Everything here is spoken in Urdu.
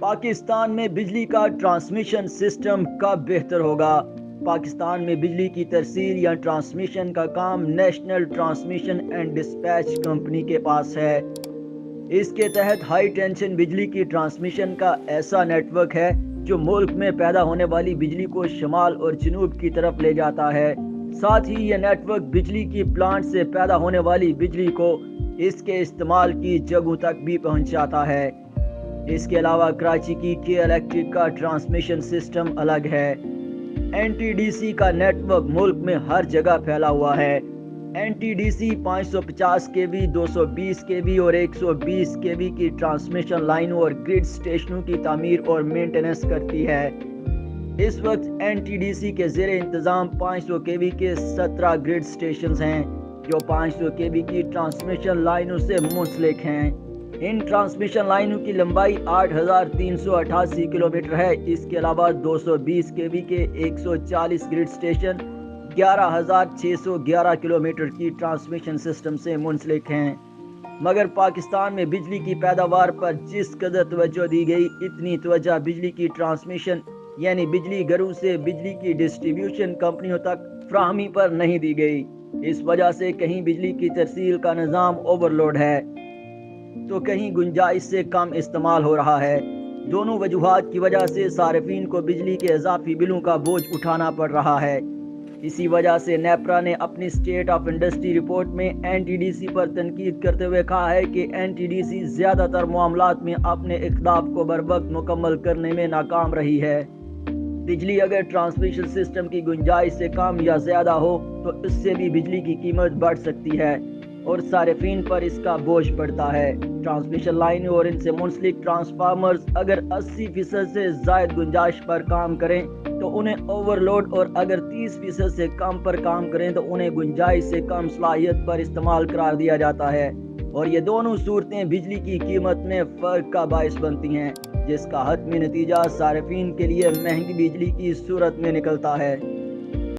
پاکستان میں بجلی کا ٹرانسمیشن سسٹم کب بہتر ہوگا؟ پاکستان میں بجلی کی ترسیل یا ٹرانسمیشن کا کام national transmission and dispatch company کے پاس ہے۔ اس کے تحت ہائی ٹینشن بجلی کی ٹرانسمیشن کا ایسا نیٹ ورک ہے جو ملک میں پیدا ہونے والی بجلی کو شمال اور جنوب کی طرف لے جاتا ہے۔ ساتھ ہی یہ نیٹ ورک بجلی کی پلانٹ سے پیدا ہونے والی بجلی کو اس کے استعمال کی جگہوں تک بھی پہنچاتا ہے۔ اس کے علاوہ کراچی کی کے الیکٹرک کا ٹرانسمیشن سسٹم الگ ہے۔ این ٹی ڈی سی کا نیٹ ورک ملک میں ہر جگہ پھیلا ہوا ہے۔ این ٹی ڈی سی 550 کے وی، 220 کے وی اور 120 کے وی کی ٹرانسمیشن لائنوں اور گرڈ اسٹیشنوں کی تعمیر اور مینٹیننس کرتی ہے۔ اس وقت این ٹی ڈی سی کے زیر انتظام 500 کے وی کے 17 گرڈ اسٹیشنز ہیں جو 500 کے وی کی ٹرانسمیشن لائنوں سے منسلک ہیں۔ ان ٹرانسمیشن لائنوں کی لمبائی 8388 کلومیٹر ہے۔ اس کے علاوہ 220 کے وی کے 140 گرڈ اسٹیشن 11611 کلومیٹر کی ٹرانسمیشن سسٹم سے منسلک ہیں۔ مگر پاکستان میں بجلی کی پیداوار پر جس قدر توجہ دی گئی، اتنی توجہ بجلی کی ٹرانسمیشن یعنی بجلی گھروں سے بجلی کی ڈسٹریبیوشن کمپنیوں تک فراہمی پر نہیں دی گئی۔ اس وجہ سے کہیں بجلی کی ترسیل کا نظام اوور لوڈ ہے تو کہیں گنجائش سے کم استعمال ہو رہا ہے۔ دونوں وجوہات کی وجہ سے صارفین کو بجلی کے اضافی بلوں کا بوجھ اٹھانا پڑ رہا ہے۔ اسی وجہ سے نیپرا نے اپنی اسٹیٹ آف انڈسٹری رپورٹ میں این ٹی ڈی سی پر تنقید کرتے ہوئے کہا ہے کہ این ٹی ڈی سی زیادہ تر معاملات میں اپنے اہداف کو بروقت مکمل کرنے میں ناکام رہی ہے۔ بجلی اگر ٹرانسمیشن سسٹم کی گنجائش سے کم یا زیادہ ہو تو اس سے بھی بجلی کی قیمت بڑھ سکتی ہے اور صارفین پر اس کا بوجھ پڑتا ہے۔ ٹرانسمیشن لائنوں اور ان سے منسلک ٹرانسفارمرز اگر 80% سے زائد گنجائش پر کام کریں تو انہیں اوور لوڈ، اور اگر 30% سے کم پر کام کریں تو انہیں گنجائش سے کم صلاحیت پر استعمال قرار دیا جاتا ہے، اور یہ دونوں صورتیں بجلی کی قیمت میں فرق کا باعث بنتی ہیں، جس کا حتمی نتیجہ صارفین کے لیے مہنگی بجلی کی صورت میں نکلتا ہے۔